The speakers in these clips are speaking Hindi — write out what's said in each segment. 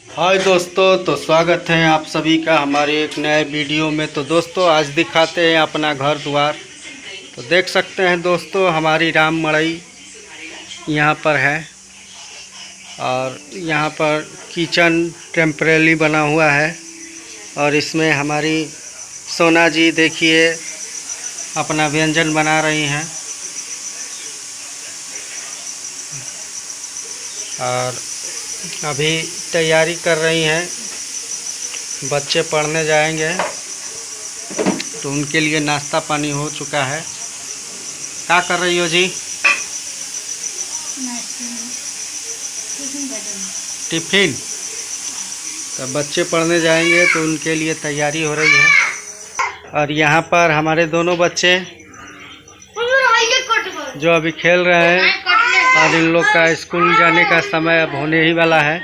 हाय दोस्तों, तो स्वागत है आप सभी का हमारे एक नए वीडियो में। तो दोस्तों आज दिखाते हैं अपना घर द्वार। तो देख सकते हैं दोस्तों हमारी राम मड़ई यहाँ पर है और यहाँ पर किचन टेम्परेरी बना हुआ है और इसमें हमारी सोना जी देखिए अपना व्यंजन बना रही हैं और अभी तैयारी कर रही हैं। बच्चे पढ़ने जाएंगे तो उनके लिए नाश्ता पानी हो चुका है। क्या कर रही हो जी? टिफिन। तो बच्चे पढ़ने जाएंगे तो उनके लिए तैयारी हो रही है। और यहाँ पर हमारे दोनों बच्चे जो अभी खेल रहे हैं और इन लोग का स्कूल जाने का समय अब होने ही वाला है।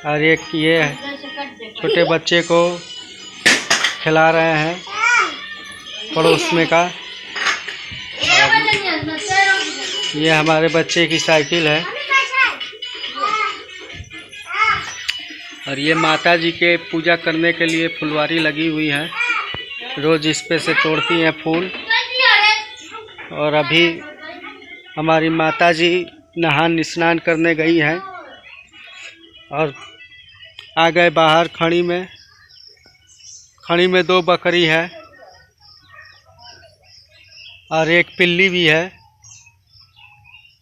और एक ये छोटे बच्चे को खिला रहे हैं पड़ोस में का। ये हमारे बच्चे की साइकिल है और ये माता जी के पूजा करने के लिए फुलवारी लगी हुई है। रोज इस पे से तोड़ती हैं फूल। और अभी हमारी माता जी नहान स्नान करने गई हैं और आ गए बाहर। खड़ी में 2 बकरी है और एक पिल्ली भी है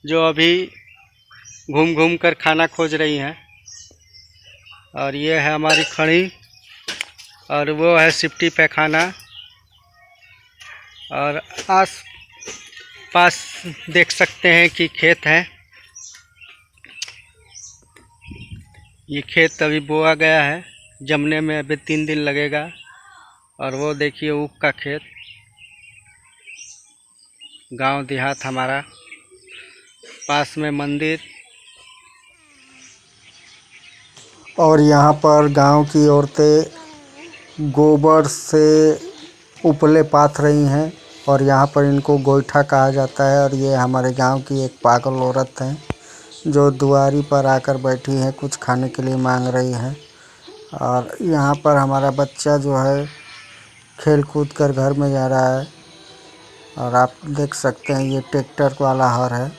जो अभी घूम घूम कर खाना खोज रही है। और ये है हमारी खड़ी और वो है सिफ्टी पैखाना। और आस पास देख सकते हैं कि खेत है। ये खेत अभी बोआ गया है, जमने में अभी 3 दिन लगेगा। और वो देखिए ऊख का खेत। गांव देहात हमारा, पास में मंदिर। और यहाँ पर गांव की औरतें गोबर से उपले पाथ रही हैं और यहाँ पर इनको गोईठा कहा जाता है। और ये हमारे गांव की एक पागल औरत है जो दुआरी पर आकर बैठी है, कुछ खाने के लिए मांग रही है। और यहाँ पर हमारा बच्चा जो है खेल कूद कर घर में जा रहा है। और आप देख सकते हैं ये ट्रैक्टर वाला हल है।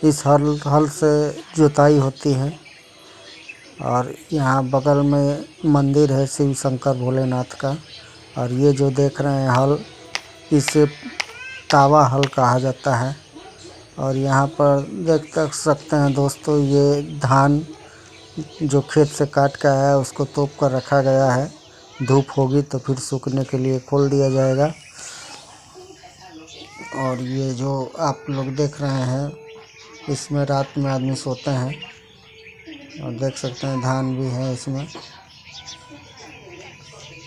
इस हल से जुताई होती है। और यहाँ बगल में मंदिर है शिव शंकर भोलेनाथ का। और ये जो देख रहे हैं हल, इसे तावा हल कहा जाता है। और यहाँ पर देख सकते हैं दोस्तों ये धान जो खेत से काट के आया है उसको तोप कर रखा गया है। धूप होगी तो फिर सूखने के लिए खोल दिया जाएगा। और ये जो आप लोग देख रहे हैं इसमें रात में आदमी सोते हैं। और देख सकते हैं धान भी है इसमें।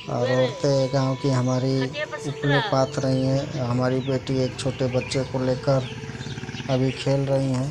और औरतें गांव की हमारी उपले पाथ रही हैं। हमारी बेटी एक छोटे बच्चे को लेकर अभी खेल रही हैं।